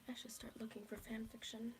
I should start looking for fan fiction.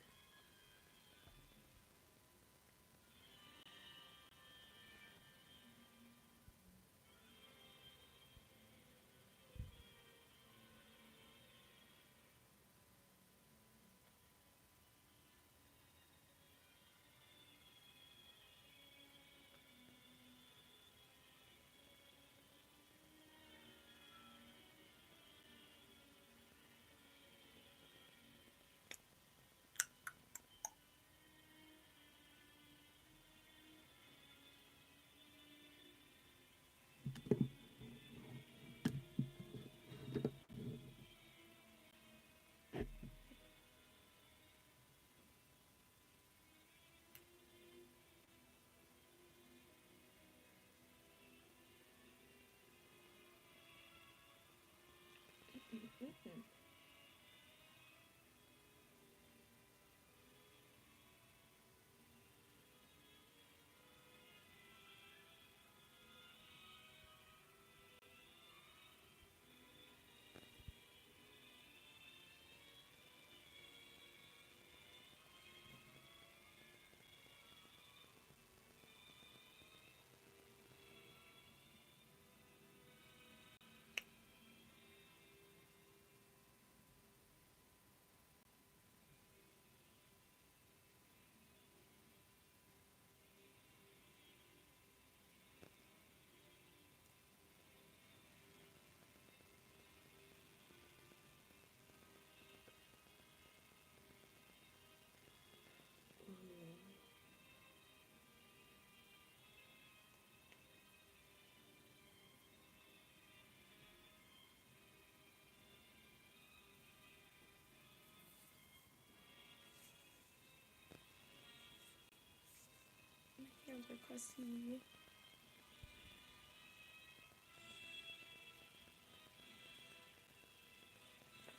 My hands are crusty.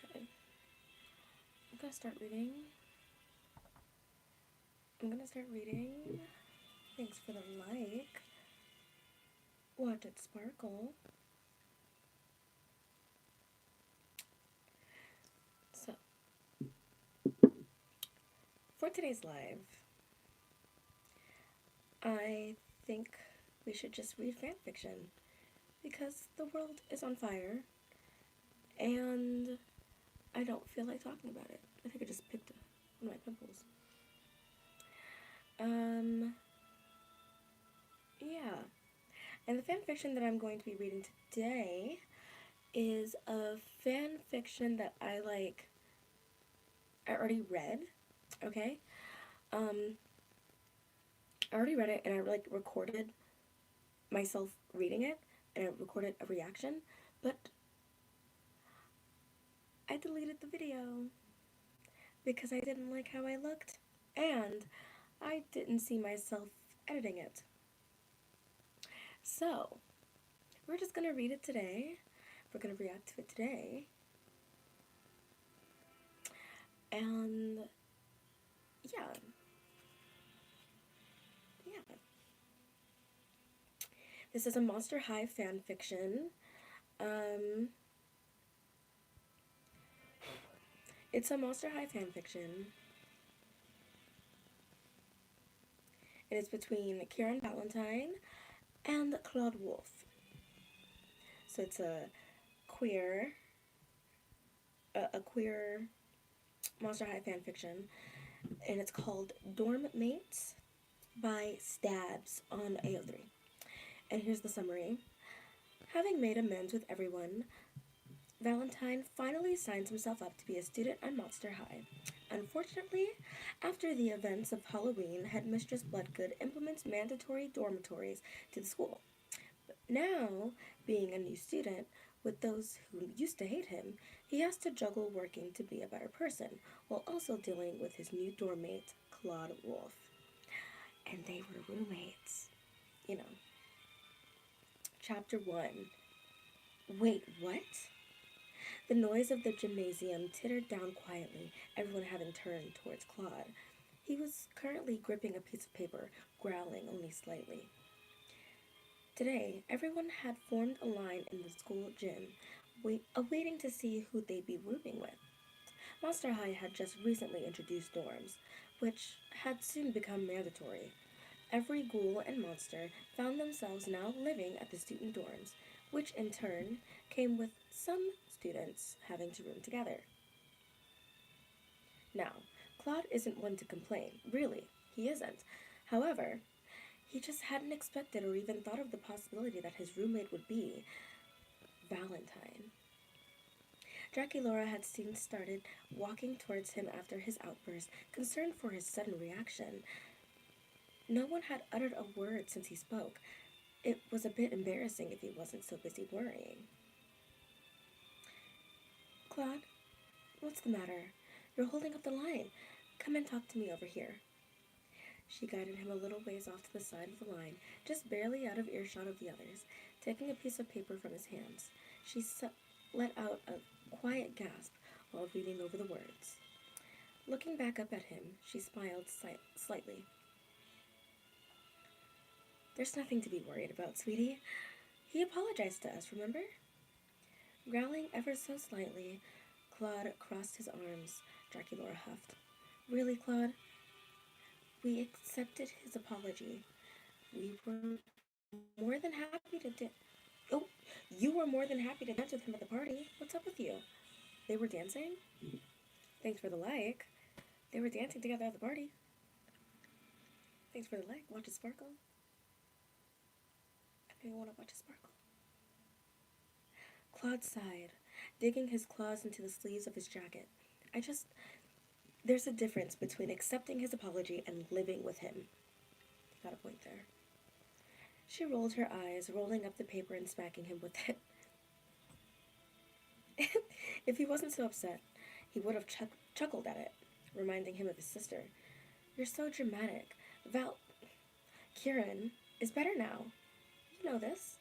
Okay. I'm gonna start reading. Thanks for the like. Watch it sparkle. So, for today's live, I think we should just read fanfiction because the world is on fire and I don't feel like talking about it. I think I just picked one of my pimples. Um, yeah. And the fan fiction that I'm going to be reading today is a fan fiction that I already read, okay? Um, I already read it and I recorded myself reading it and I recorded a reaction, but I deleted the video because I didn't like how I looked and I didn't see myself editing it. So, we're just gonna read it today. We're gonna react to it today. And yeah. Yeah. This is a Monster High fan fiction. Um, it's a Monster High fan fiction. It is between Kieran Valentine and Claude Wolfe. So it's queer, a queer Monster High fan fiction, and it's called Dorm Mates by Stabs on AO3. And here's the summary. Having made amends with everyone, Valentine finally signs himself up to be a student at Monster High. Unfortunately, after the events of Halloween, Headmistress Bloodgood implements mandatory dormitories to the school. But now, being a new student, with those who used to hate him, he has to juggle working to be a better person, while also dealing with his new dorm mate, Claude Wolfe. And they were roommates. You know. Chapter 1. Wait, what? The noise of the gymnasium tittered down quietly, everyone having turned towards Claude. He was currently gripping a piece of paper, growling only slightly. Today, everyone had formed a line in the school gym, awaiting to see who they'd be rooming with. Monster High had just recently introduced dorms, which had soon become mandatory. Every ghoul and monster found themselves now living at the student dorms, which in turn came with some students having to room together. Now, Claude isn't one to complain, really, he isn't. However, he just hadn't expected or even thought of the possibility that his roommate would be Valentine. Draculaura had soon started walking towards him after his outburst, concerned for his sudden reaction. No one had uttered a word since he spoke. It was a bit embarrassing if he wasn't so busy worrying. Claude, what's the matter? You're holding up the line. Come and talk to me over here. She guided him a little ways off to the side of the line, just barely out of earshot of the others. Taking a piece of paper from his hands, she let out a quiet gasp while reading over the words. Looking back up at him, she smiled slightly. There's nothing to be worried about, sweetie. He apologized to us, remember? Growling ever so slightly, Claude crossed his arms. Draculaura huffed. Really, Claude? We accepted his apology. We were more than happy to Oh, you were more than happy to dance with him at the party. What's up with you? They were dancing? Thanks for the like. They were dancing together at the party. Thanks for the like. Watch it sparkle. I know you want to watch it sparkle. Claude sighed, digging his claws into the sleeves of his jacket. There's a difference between accepting his apology and living with him. You got a point there. She rolled her eyes, rolling up the paper and smacking him with it. If he wasn't so upset, he would have chuckled at it, reminding him of his sister. You're so dramatic. Kieran is better now. You know this.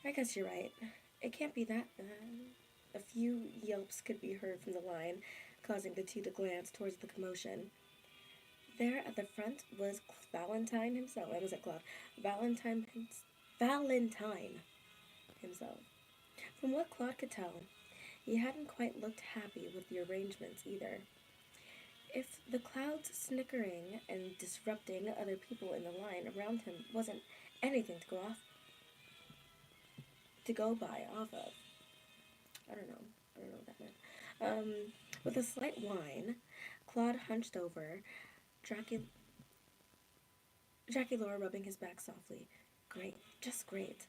I guess you're right. It can't be that bad. A few yelps could be heard from the line, causing the two to glance towards the commotion. There at the front was Valentine himself. I was at Claude. Valentine himself. From what Claude could tell, he hadn't quite looked happy with the arrangements either. If the clouds snickering and disrupting other people in the line around him wasn't anything to go by off of. I don't know what that meant. With a slight whine, Claude hunched over. Jackie Laura rubbing his back softly. Great, just great.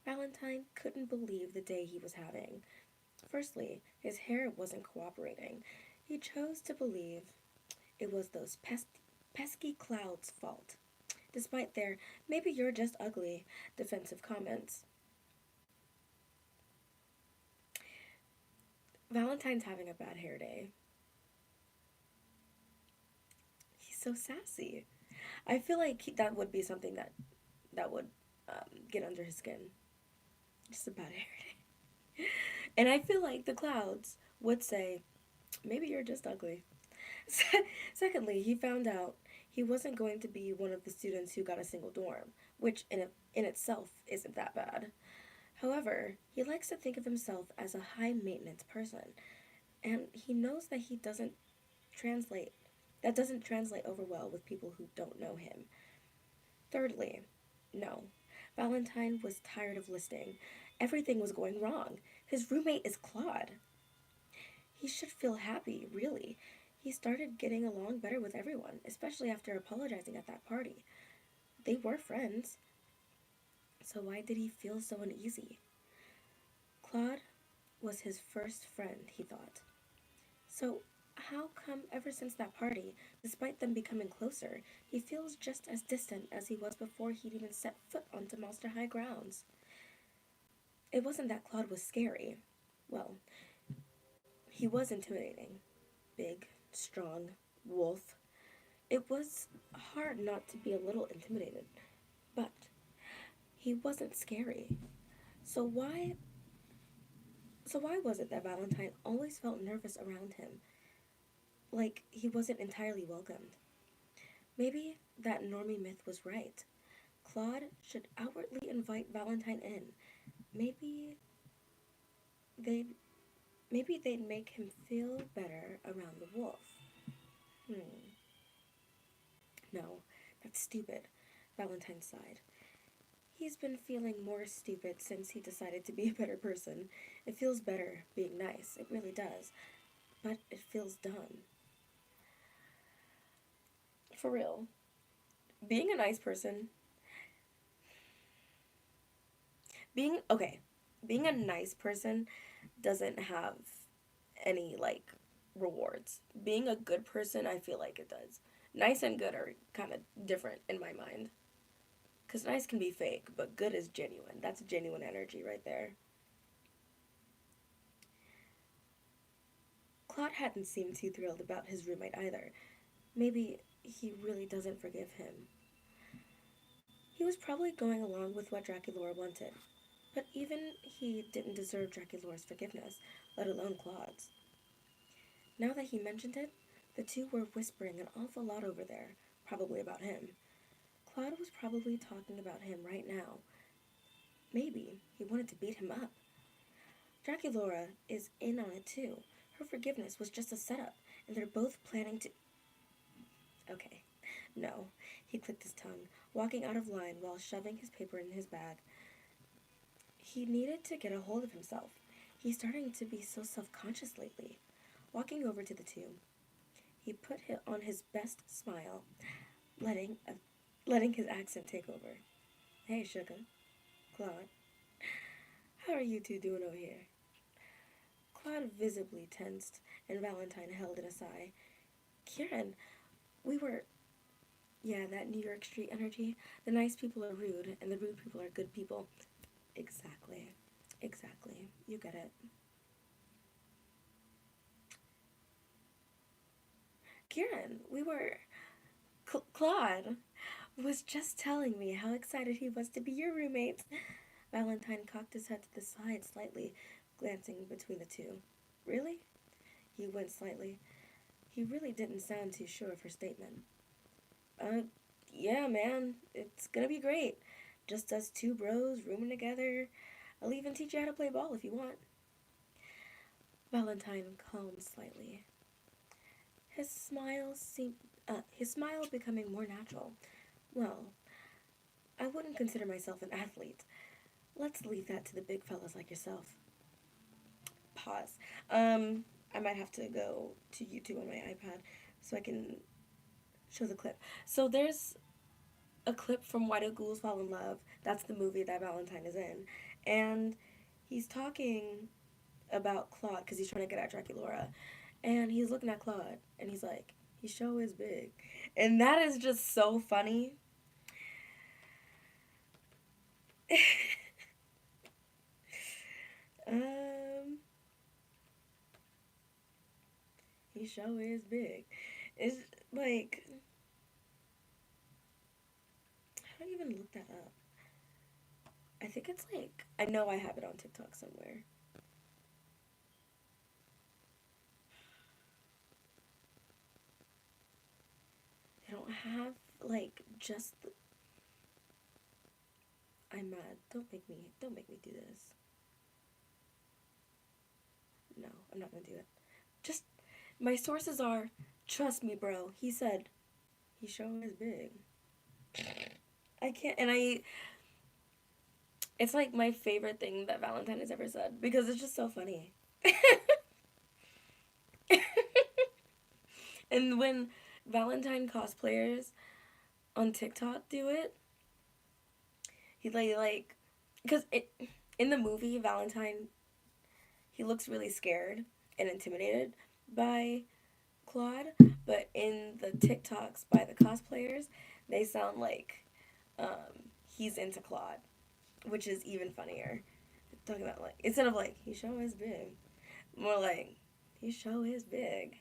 Valentine couldn't believe the day he was having. Firstly, his hair wasn't cooperating. He chose to believe it was those pesky clouds' fault, despite their maybe you're just ugly defensive comments. Valentine's having a bad hair day. He's so sassy. I feel like that would be something that would get under his skin. Just a bad hair day. And I feel like the clouds would say, maybe you're just ugly. Secondly, he found out he wasn't going to be one of the students who got a single dorm, which in itself isn't that bad. However, he likes to think of himself as a high maintenance person, and he knows that he translate doesn't translate over well with people who don't know him. Thirdly, no. Valentine was tired of listening. Everything was going wrong. His roommate is Claude. He should feel happy, really. He started getting along better with everyone, especially after apologizing at that party. They were friends, so why did he feel so uneasy? Claude was his first friend, he thought. So, how come ever since that party, despite them becoming closer, he feels just as distant as he was before he'd even set foot onto Monster High grounds? It wasn't that Claude was scary. Well, he was intimidating. Big, strong, wolf. It was hard not to be a little intimidated, but he wasn't scary. So why was it that Valentine always felt nervous around him, like he wasn't entirely welcomed? Maybe that normie myth was right. Claude should outwardly invite Valentine in. Maybe they'd maybe they'd make him feel better around the wolf. Hmm. No, that's stupid. Valentine sighed. He's been feeling more stupid since he decided to be a better person. It feels better being nice, it really does. But it feels dumb. For real. Being a nice person, being a nice person doesn't have any, like, rewards. Being a good person, I feel like it does. Nice and good are kind of different in my mind. Because nice can be fake, but good is genuine. That's genuine energy right there. Claude hadn't seemed too thrilled about his roommate either. Maybe he really doesn't forgive him. He was probably going along with what Draculaura wanted, but even he didn't deserve Draculaura's forgiveness, let alone Claude's. Now that he mentioned it, the two were whispering an awful lot over there, probably about him. Claude was probably talking about him right now. Maybe he wanted to beat him up. Draculaura is in on it too. Her forgiveness was just a setup, and they're both planning to. Okay, no. He clicked his tongue, walking out of line while shoving his paper in his bag. He needed to get a hold of himself. He's starting to be so self-conscious lately. Walking over to the two, he put on his best smile, letting letting his accent take over. Hey, sugar. Claude. How are you two doing over here? Claude visibly tensed, and Valentine held in a sigh. Kieran, we were. Yeah, that New York Street energy. The nice people are rude, and the rude people are good people. Exactly. Exactly. You get it. Kieran, we were. Claude was just telling me how excited he was to be your roommate. Valentine cocked his head to the side slightly, glancing between the two. Really? He winced slightly. He really didn't sound too sure of her statement. Uh, yeah, man. It's gonna be great. Just us two bros rooming together. I'll even teach you how to play ball if you want. Valentine calmed slightly. His smile becoming more natural. Well, I wouldn't consider myself an athlete. Let's leave that to the big fellas like yourself. Pause. I might have to go to YouTube on my iPad so I can show the clip. So there's a clip from Why Do Ghouls Fall in Love. That's the movie that Valentine is in. And he's talking about Claude because he's trying to get at Draculaura. And he's looking at Claude and he's like, he sure is big. And that is just so funny. um, he sure is big. It's like, how do I even look that up? I think it's like, I know I have it on TikTok somewhere. They don't have, like, just. I'm mad. Don't make me do this. No, I'm not gonna do it. Just, my sources are, trust me, bro. He said, he sure is big. I can't, and it's like my favorite thing that Valentine has ever said because it's just so funny. And when Valentine cosplayers on TikTok do it, he like, because in the movie Valentine, he looks really scared and intimidated by Claude, but in the TikToks by the cosplayers, they sound like he's into Claude, which is even funnier. Talking about like instead of like he sure is big, more like he sure is big.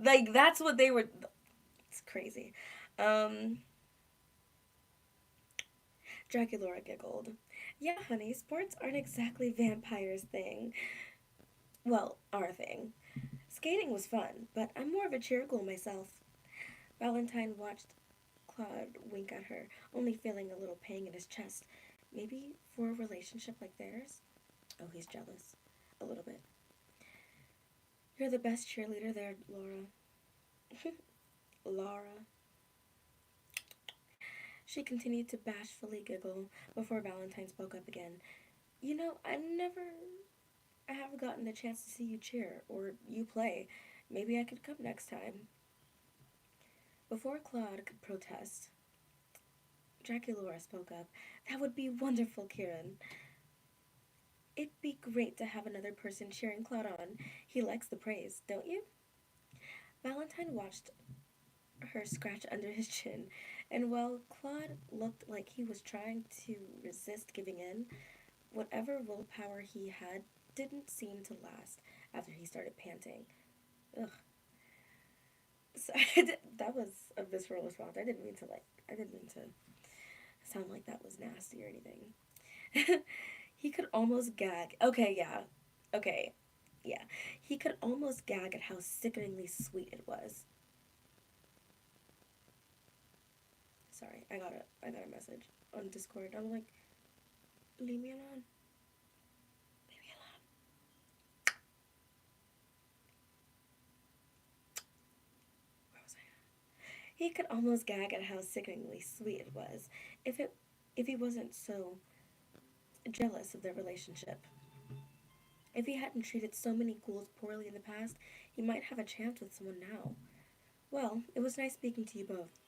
Like that's what they were. It's crazy. Um, Draculaura giggled. Yeah, honey, sports aren't exactly vampires' thing. Well, our thing. Skating was fun, but I'm more of a cheergirl myself. Valentine watched Claude wink at her, only feeling a little pang in his chest. Maybe for a relationship like theirs? Oh, he's jealous. A little bit. You're the best cheerleader there, Laura. Laura. She continued to bashfully giggle before Valentine spoke up again. You know, I haven't gotten the chance to see you cheer or you play. Maybe I could come next time. Before Claude could protest, Draculaura spoke up. That would be wonderful, Kieran. It'd be great to have another person cheering Claude on. He likes the praise, don't you? Valentine watched her scratch under his chin, and while Claude looked like he was trying to resist giving in, whatever willpower he had didn't seem to last after he started panting. Ugh. So, that was a visceral response. I didn't mean to sound like that was nasty or anything. He could almost gag. Okay, yeah. Okay, yeah. He could almost gag at how sickeningly sweet it was. Sorry, I got a message on Discord. I'm like, leave me alone. Leave me alone. Where was I? He could almost gag at how sickeningly sweet it was. If he wasn't so jealous of their relationship. If he hadn't treated so many ghouls poorly in the past, he might have a chance with someone now. Well, it was nice speaking to you both.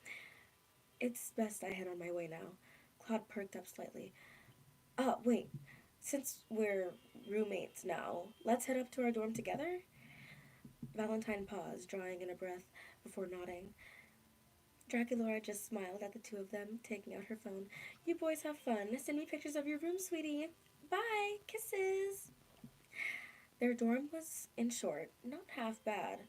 It's best I head on my way now. Claude perked up slightly. Wait. Since we're roommates now, let's head up to our dorm together? Valentine paused, drawing in a breath before nodding. Draculaura just smiled at the two of them, taking out her phone. You boys have fun. Send me pictures of your room, sweetie. Bye. Kisses. Their dorm was, in short, not half bad.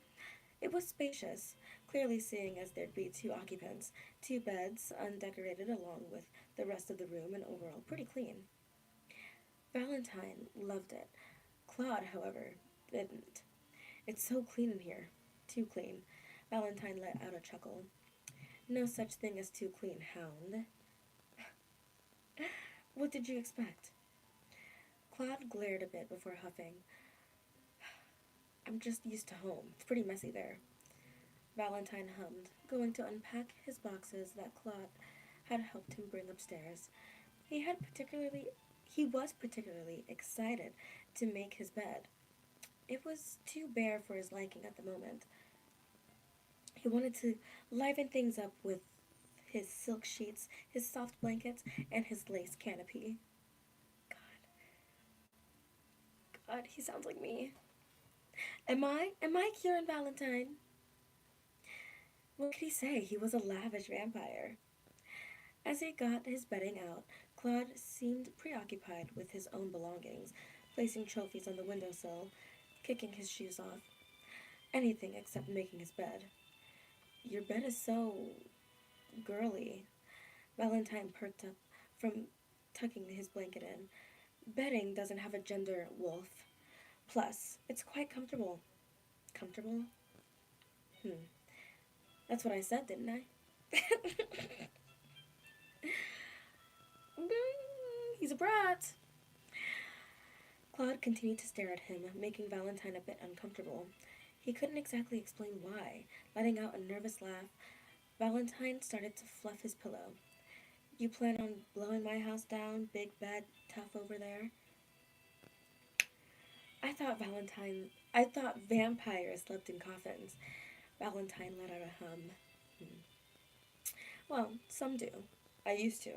It was spacious, clearly seeing as there'd be two occupants, two beds, undecorated along with the rest of the room, and overall pretty clean. Valentine loved it. Claude, however, didn't. It's so clean in here. Too clean. Valentine let out a chuckle. No such thing as too clean, hound. What did you expect? Claude glared a bit before huffing. I'm just used to home. It's pretty messy there. Valentine hummed, going to unpack his boxes that Claude had helped him bring upstairs. He was particularly excited to make his bed. It was too bare for his liking at the moment. He wanted to liven things up with his silk sheets, his soft blankets, and his lace canopy. God, he sounds like me. Am I? Am I Kieran Valentine? What could he say? He was a lavish vampire. As he got his bedding out, Claude seemed preoccupied with his own belongings, placing trophies on the windowsill, kicking his shoes off. Anything except making his bed. Your bed is so girly. Valentine perked up from tucking his blanket in. Bedding doesn't have a gender, Wolf. Plus, it's quite comfortable. Comfortable? Hmm. That's what I said, didn't I? He's a brat. Claude continued to stare at him, making Valentine a bit uncomfortable. He couldn't exactly explain why. Letting out a nervous laugh, Valentine started to fluff his pillow. You plan on blowing my house down, big bad tough over there? I thought vampires slept in coffins. Valentine let out a hum. Hmm. Well, some do. I used to.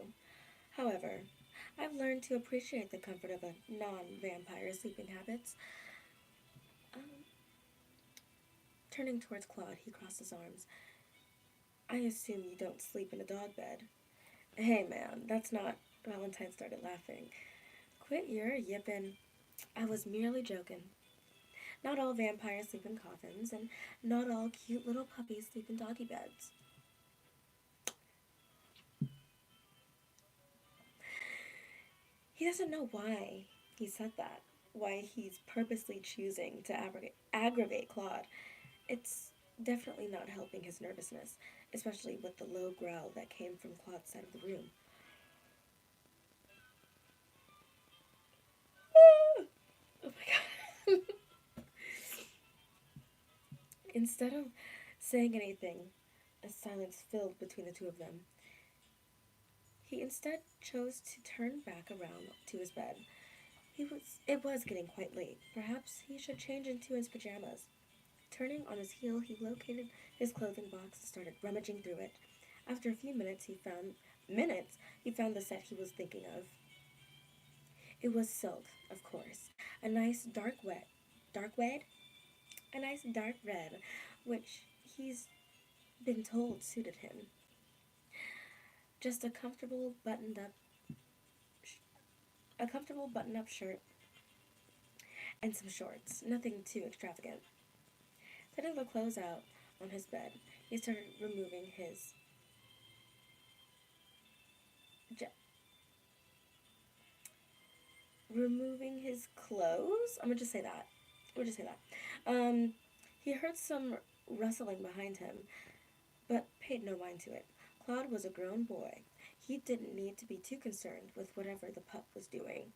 However, I've learned to appreciate the comfort of a non-vampire sleeping habits. Um, Turning towards Claude, he crossed his arms. I assume you don't sleep in a dog bed. Hey man, that's not. Valentine started laughing. Quit your yippin'. I was merely joking. Not all vampires sleep in coffins, and not all cute little puppies sleep in doggy beds. He doesn't know why he said that. Why he's purposely choosing to aggravate Claude. It's definitely not helping his nervousness, especially with the low growl that came from Claude's side of the room. Oh my god. Instead of saying anything, a silence filled between the two of them. He instead chose to turn back around to his bed. It was getting quite late. Perhaps he should change into his pajamas. Turning on his heel, he located his clothing box and started rummaging through it. After a few he found the set he was thinking of. It was silk, of course. A nice dark red? A nice dark red, which he's been told suited him. Just a comfortable button-up shirt and some shorts. Nothing too extravagant. Setting the clothes out on his bed, he started ja- removing his clothes. I'm gonna just say that. We'll just say that. He heard some rustling behind him, but paid no mind to it. Claude was a grown boy. He didn't need to be too concerned with whatever the pup was doing.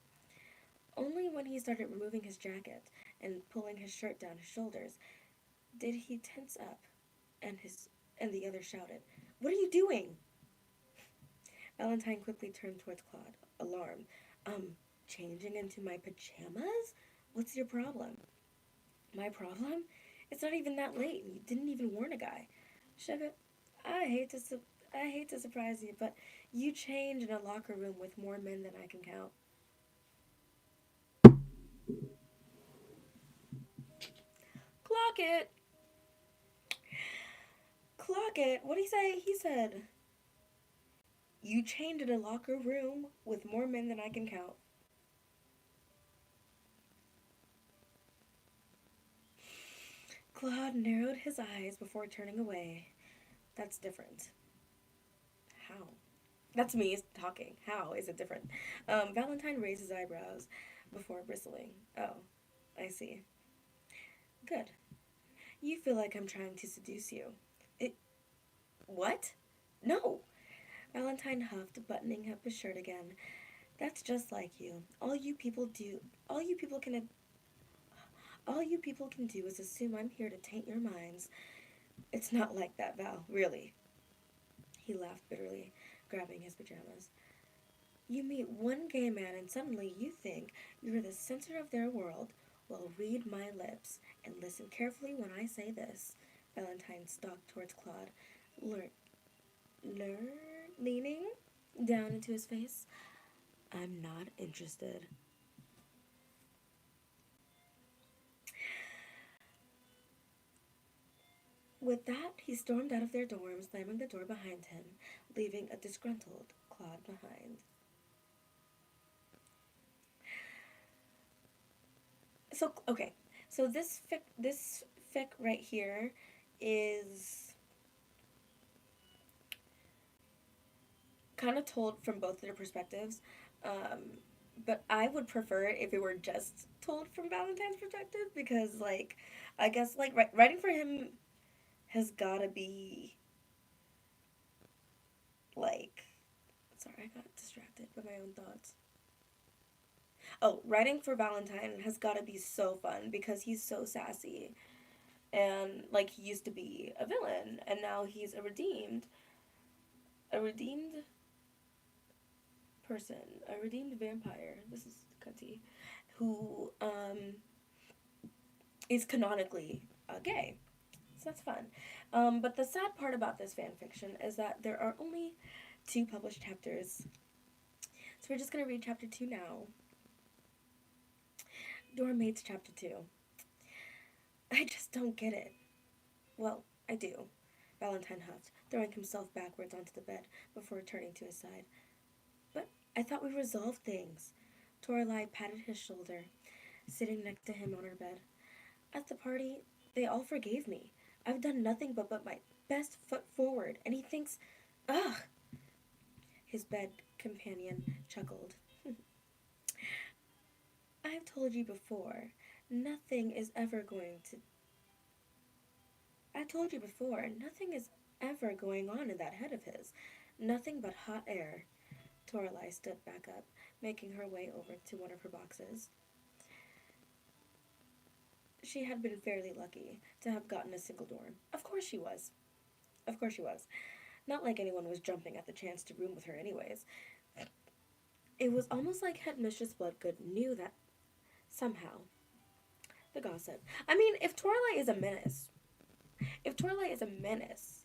Only when he started removing his jacket and pulling his shirt down his shoulders did he tense up, and the other shouted, "What are you doing?" Valentine quickly turned towards Claude, alarmed. Changing into my pajamas? What's your problem? My problem? It's not even that late, and you didn't even warn a guy. Sugar, I hate to su- I hate to surprise you, but you change in a locker room with more men than I can count. Clock it! Clock it! What did he say? He said, you change in a locker room with more men than I can count. Claude narrowed his eyes before turning away. That's different. How? That's me talking. How is it different? Valentine raised his eyebrows before bristling. Oh, I see. Good. You feel like I'm trying to seduce you. It. What? No! Valentine huffed, buttoning up his shirt again. That's just like you. All you people can, all you people can do is assume I'm here to taint your minds. It's not like that, Val, really. He laughed bitterly, grabbing his pajamas. You meet one gay man and suddenly you think you're the center of their world. Well, read my lips and listen carefully when I say this. Valentine stalked towards Claude, leaning down into his face. I'm not interested. With that, he stormed out of their dorm, slamming the door behind him, leaving a disgruntled Claude behind. So, okay. So this fic right here is kind of told from both their perspectives. Um, but I would prefer if it were just told from Valentine's perspective because, like, I guess, like, writing for him has gotta be, like, sorry, I got distracted by my own thoughts. Oh, writing for Valentine has gotta be so fun because he's so sassy. And, like, he used to be a villain, and now he's a redeemed person, a redeemed vampire. This is Cutty, who is canonically gay. So that's fun. But the sad part about this fan fiction is that there are only 2 published chapters. So we're just gonna read chapter 2 now. Dormmates chapter 2. I just don't get it. Well, I do. Valentine huffed, throwing himself backwards onto the bed before turning to his side. But I thought we resolved things. Toralei patted his shoulder, sitting next to him on her bed. At the party, they all forgave me. I've done nothing but put my best foot forward, and he thinks, ugh! His bed companion chuckled. I've told you before, nothing is ever going to. I told you before, nothing is ever going on in that head of his. Nothing but hot air. Toralei stood back up, making her way over to one of her boxes. She had been fairly lucky to have gotten a single dorm. Of course she was. Of course she was. Not like anyone was jumping at the chance to room with her anyways. It was almost like Headmistress Bloodgood knew that somehow. The gossip. I mean, if Toralei is a menace,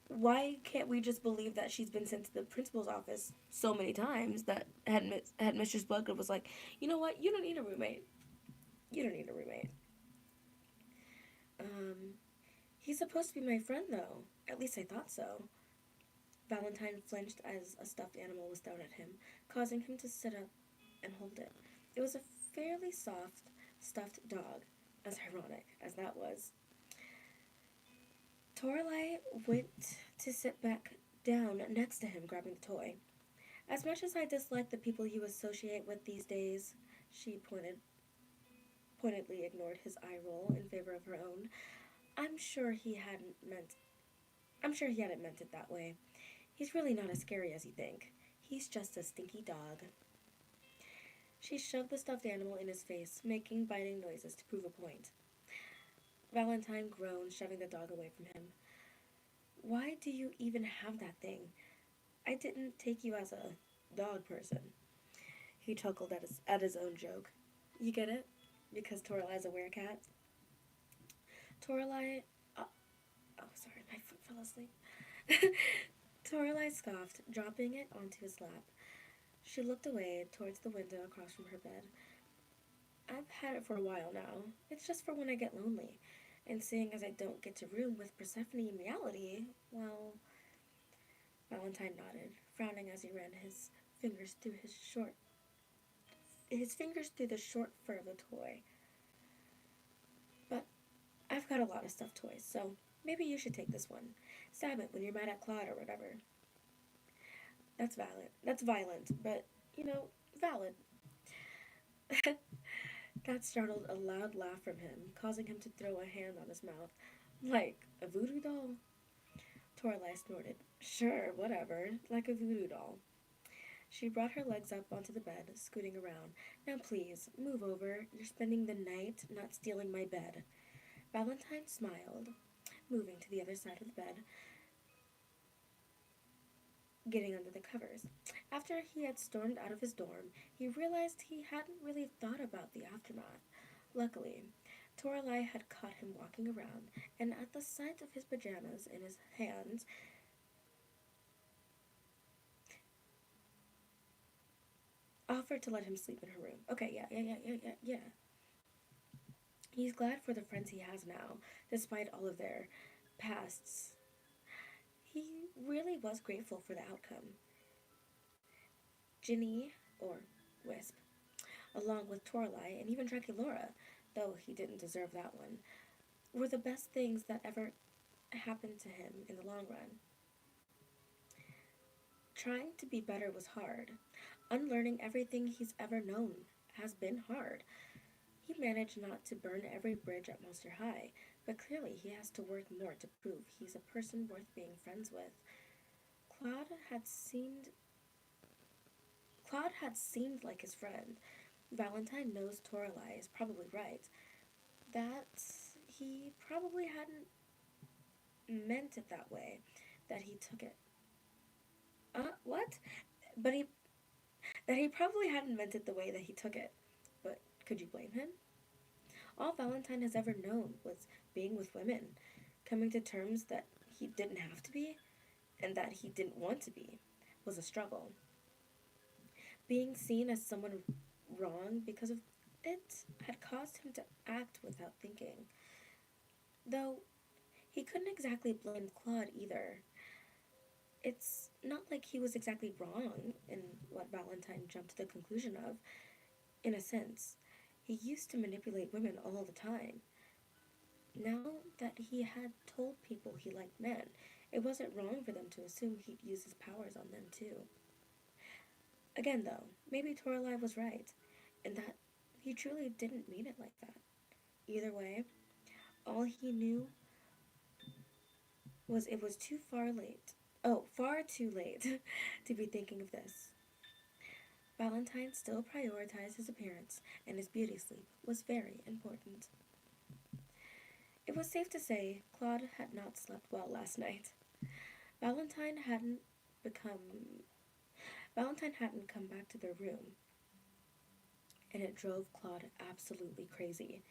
why can't we just believe that she's been sent to the principal's office so many times that Headmistress Bloodgood was like, you know what, you don't need a roommate. You don't need a roommate. He's supposed to be my friend, though. At least I thought so. Valentine flinched as a stuffed animal was thrown at him, causing him to sit up and hold it. It was a fairly soft, stuffed dog, as ironic as that was. Toralei went to sit back down next to him, grabbing the toy. As much as I dislike the people you associate with these days, she pointedly ignored his eye roll in favor of her own. I'm sure he hadn't meant it that way. He's really not as scary as you think. He's just a stinky dog. She shoved the stuffed animal in his face, making biting noises to prove a point. Valentine groaned, shoving the dog away from him. Why do you even have that thing? I didn't take you as a dog person. He chuckled at his own joke. You get it? Because Toralei's a werecat? Toralei... oh, sorry, my foot fell asleep. Toralei scoffed, dropping it onto his lap. She looked away towards the window across from her bed. I've had it for a while now. It's just for when I get lonely. And seeing as I don't get to room with Persephone in reality, well... Valentine nodded, frowning as he ran his fingers through the short fur of the toy. But I've got a lot of stuffed toys, so maybe you should take this one. Stab it when you're mad at Claude or whatever. That's violent, but, valid. That startled a loud laugh from him, causing him to throw a hand on his mouth. Like a voodoo doll? Toralei snorted. Sure, whatever. Like a voodoo doll. She brought her legs up onto the bed, scooting around. Now please, move over. You're spending the night, not stealing my bed. Valentine smiled, moving to the other side of the bed, getting under the covers. After he had stormed out of his dorm, he realized he hadn't really thought about the aftermath. Luckily, Toralei had caught him walking around, and at the sight of his pajamas in his hands, offered to let him sleep in her room. Okay, yeah. He's glad for the friends he has now, despite all of their pasts. He really was grateful for the outcome. Ginny, or Wisp, along with Torlai and even Draculaura, though he didn't deserve that one, were the best things that ever happened to him in the long run. Trying to be better was hard. Unlearning everything he's ever known has been hard. He managed not to burn every bridge at Monster High, but clearly he has to work more to prove he's a person worth being friends with. Claude had seemed Claude had seemed like his friend. Valentine knows Toralei is probably right. That he probably hadn't meant it that way. That he took it. What? But he that he probably hadn't meant it the way that he took it. But could you blame him? All Valentine has ever known was being with women, coming to terms that he didn't have to be, and that he didn't want to be, was a struggle. Being seen as someone wrong because of it had caused him to act without thinking. Though he couldn't exactly blame Claude either. It's not like he was exactly wrong in what Valentine jumped to the conclusion of. In a sense, he used to manipulate women all the time. Now that he had told people he liked men, it wasn't wrong for them to assume he'd use his powers on them too. Again, though, maybe Toralei was right, in that he truly didn't mean it like that. Either way, all he knew was it was too far late. Oh, far too late to be thinking of this. Valentine still prioritized his appearance, and his beauty sleep was very important. It was safe to say Claude had not slept well last night. Valentine hadn't become Valentine hadn't come back to their room, and it drove Claude absolutely crazy.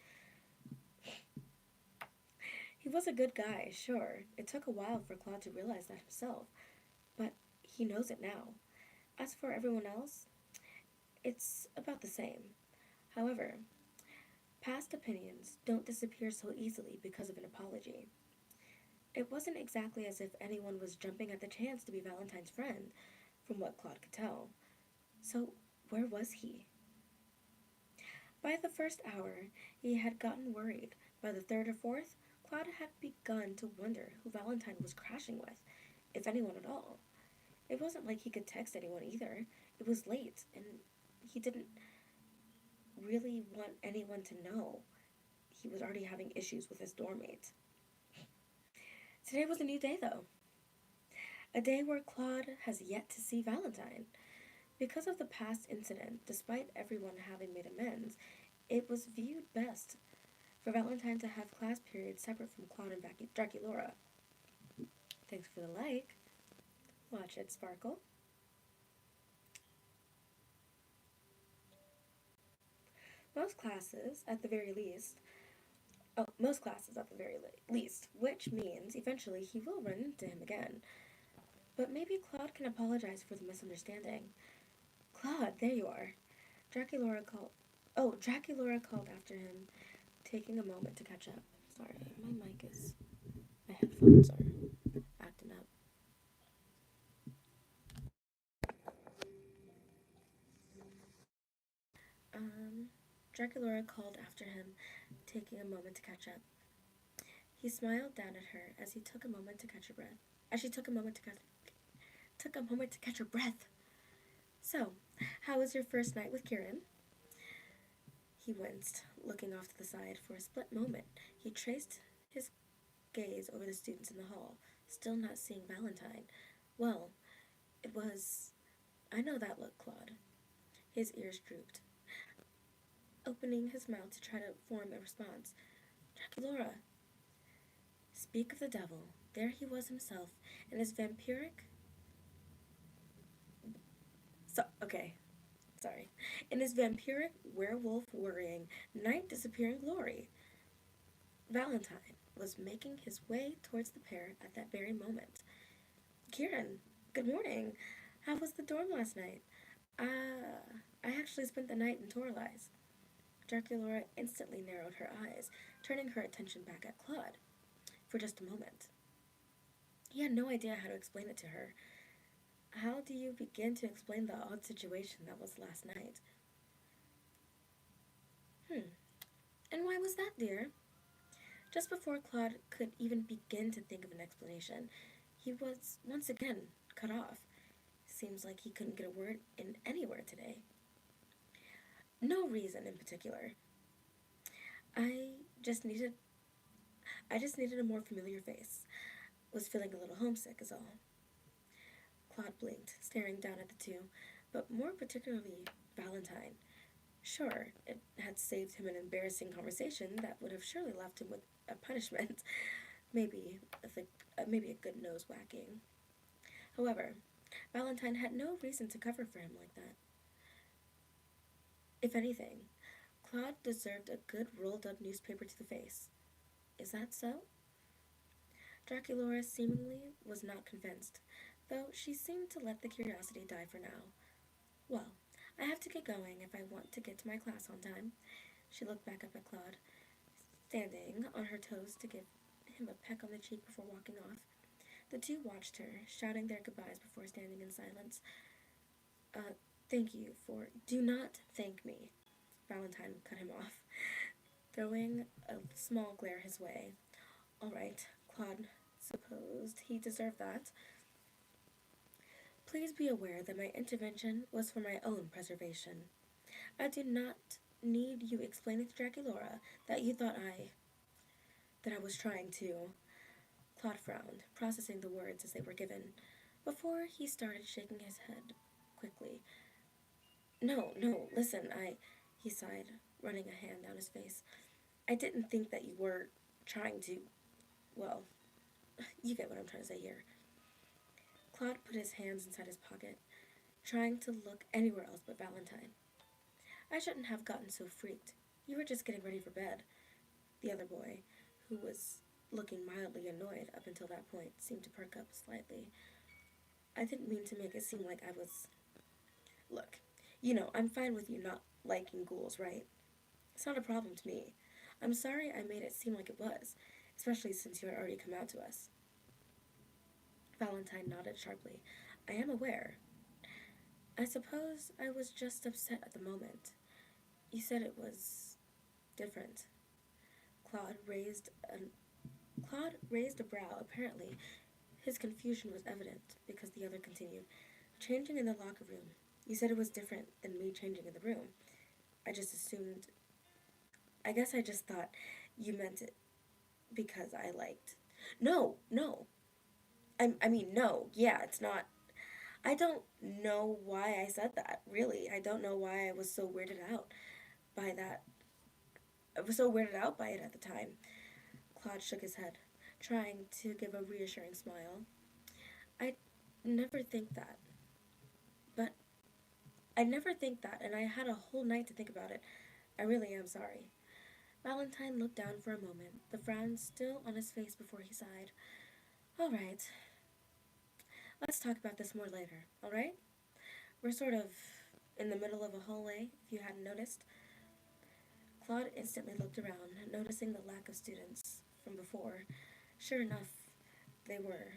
He was a good guy, sure. It took a while for Claude to realize that himself, but he knows it now. As for everyone else, it's about the same. However, past opinions don't disappear so easily because of an apology. It wasn't exactly as if anyone was jumping at the chance to be Valentine's friend, from what Claude could tell. So, where was he? By the first hour, he had gotten worried. By the third or fourth, Claude had begun to wonder who Valentine was crashing with, if anyone at all. It wasn't like he could text anyone either. It was late, and he didn't really want anyone to know he was already having issues with his dorm mate. Today was a new day, though. A day where Claude has yet to see Valentine. Because of the past incident, despite everyone having made amends, it was viewed best for Valentine to have class periods separate from Claude and Draculaura. Thanks for the like. Watch it sparkle. Most classes, at the very least, most classes at the very least, which means eventually he will run into him again. But maybe Claude can apologize for the misunderstanding. Claude, there you are. Draculaura called. Oh, Draculaura called after him, taking a moment to catch up. Sorry, my mic is. My headphones are acting up. Draculaura called after him, taking a moment to catch up. He smiled down at her as he took a moment to catch her breath. As she took a moment to catch her breath. So, how was your first night with Kieran? He winced, looking off to the side. For a split moment, he traced his gaze over the students in the hall, still not seeing Valentine. Well, it was. I know that look, Claude. His ears drooped, opening his mouth to try to form a response. Draculaura. Speak of the devil. There he was himself, in his vampiric. Okay, sorry. In his vampiric, werewolf worrying, night disappearing glory. Valentine was making his way towards the pair at that very moment. Kieran, good morning. How was the dorm last night? I actually spent the night in Torlies. Draculaura instantly narrowed her eyes, turning her attention back at Claude. For just a moment. He had no idea how to explain it to her. How do you begin to explain the odd situation that was last night? And why was that, dear? Just before Claude could even begin to think of an explanation, he was once again cut off. Seems like he couldn't get a word in anywhere today. No reason in particular. I just needed I just needed a more familiar face. Was feeling a little homesick is all. Claude blinked, staring down at the two, but more particularly Valentine. Sure, it had saved him an embarrassing conversation that would have surely left him with a punishment, maybe a good nose whacking. However, Valentine had no reason to cover for him like that. If anything, Claude deserved a good rolled-up newspaper to the face. Is that so? Draculaura seemingly was not convinced, though she seemed to let the curiosity die for now. Well, I have to get going if I want to get to my class on time. She looked back up at Claude, standing on her toes to give him a peck on the cheek before walking off. The two watched her, shouting their goodbyes before standing in silence. Uh, thank you for... Do not thank me. Valentine cut him off, throwing a small glare his way. All right, Claude supposed he deserved that. Please be aware that my intervention was for my own preservation. I do not need you explaining to Draculaura that you thought that I was trying to. Claude frowned, processing the words as they were given, before he started shaking his head quickly. No, listen, he sighed, running a hand down his face. I didn't think that you were trying to, well, you get what I'm trying to say here. Claude put his hands inside his pocket, trying to look anywhere else but Valentine. I shouldn't have gotten so freaked. You were just getting ready for bed. The other boy, who was looking mildly annoyed up until that point, seemed to perk up slightly. I didn't mean to make it seem like I was... Look, I'm fine with you not liking ghouls, right? It's not a problem to me. I'm sorry I made it seem like it was, especially since you had already come out to us. Valentine nodded sharply. I am aware. I suppose I was just upset at the moment. You said it was different. Claude raised a brow. Apparently, his confusion was evident because the other continued. Changing in the locker room. You said it was different than me changing in the room. I just assumed... I guess I just thought you meant it because I liked... No. I mean, no. Yeah, it's not... I don't know why I said that, really. I don't know why I was so weirded out by that. I was so weirded out by it at the time. Claude shook his head, trying to give a reassuring smile. I never think that. But I never think that, and I had a whole night to think about it. I really am sorry. Valentine looked down for a moment, the frown still on his face before he sighed. All right. Let's talk about this more later, all right? We're sort of in the middle of a hallway, if you hadn't noticed. Claude instantly looked around, noticing the lack of students from before. Sure enough, they were.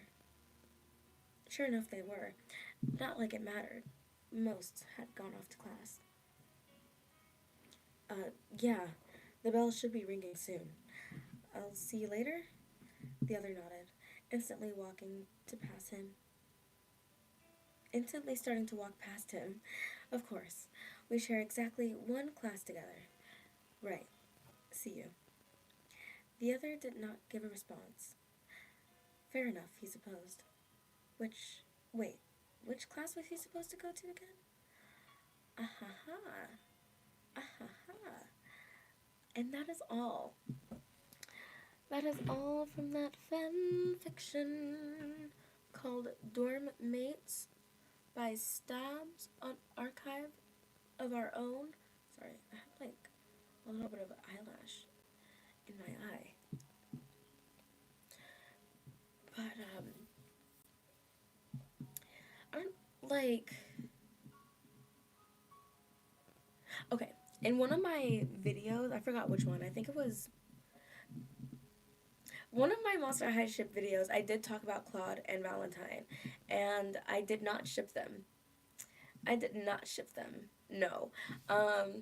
Not like it mattered. Most had gone off to class. Yeah, the bell should be ringing soon. I'll see you later? The other nodded, instantly starting to walk past him. Of course, we share exactly one class together. Right. See you. The other did not give a response. Fair enough, he supposed. Which class was he supposed to go to again? Ahaha. And that is all. That is all from that fan fiction called Dorm Mates by Stabs on Archive of Our Own. Sorry, I have like a little bit of eyelash in my eye. But, I don't, like, In one of my videos, I forgot which one. I think it was one of my Monster High ship videos. I did talk about Claude and Valentine, and I did not ship them. I did not ship them. No. Um,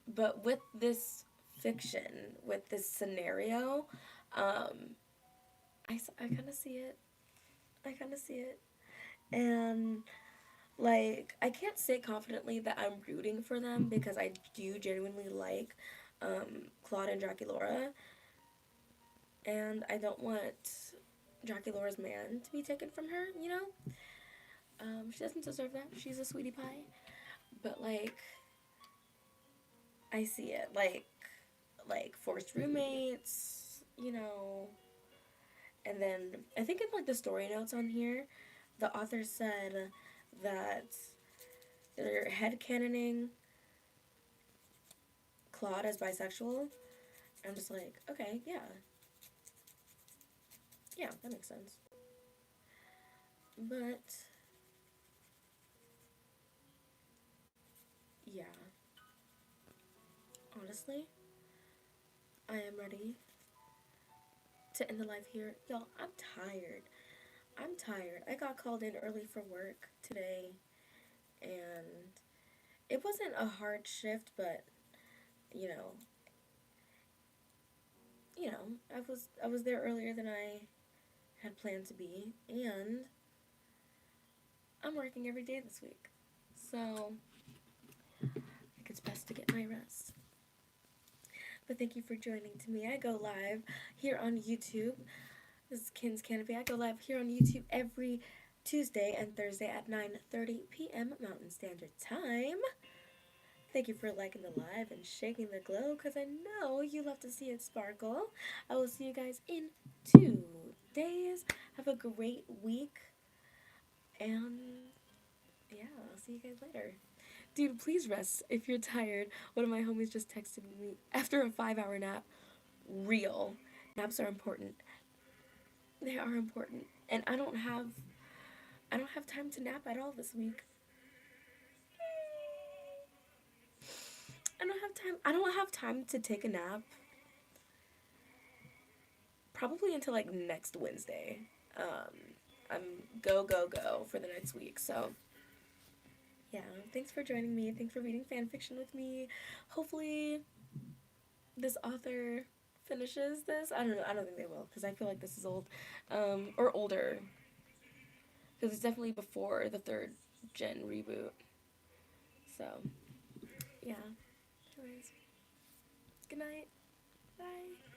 but with this fiction, with this scenario, um, I kind of see it. I kind of see it. And, like, I can't say confidently that I'm rooting for them because I do genuinely like Claude and Draculaura. And I don't want Draculaura's man to be taken from her, you know? She doesn't deserve that. She's a sweetie pie. But, like, I see it. Like forced roommates, you know. And then I think in like the story notes on here, the author said that they're headcanoning Claude as bisexual. I'm just like, okay, yeah. Yeah, that makes sense. But yeah, honestly, I am ready to end the live here. Y'all, I'm tired. I'm tired. I got called in early for work today, and it wasn't a hard shift, but you know, I was there earlier than I had planned to be, and I'm working every day this week. So I think it's best to get my rest. But thank you for joining to me. I go live here on YouTube. This is Kenn's Canopy. I go live here on YouTube every Tuesday and Thursday at 9:30 p.m. Mountain Standard Time. Thank you for liking the live and shaking the glow because I know you love to see it sparkle. I will see you guys in 2 days. Have a great week. And yeah, I'll see you guys later. Dude, please rest if you're tired. One of my homies just texted me after a 5-hour nap. Real. Naps are important. They are important. And I don't have time to nap at all this week. I don't have time. I don't have time to take a nap. Probably until like next Wednesday. I'm go go go for the next week. So yeah, thanks for joining me. Thanks for reading fan fiction with me. Hopefully this author finishes this. I don't know. I don't think they will because I feel like this is old, or older. Because it's definitely before the third gen reboot. So yeah. Anyways, good night. Bye.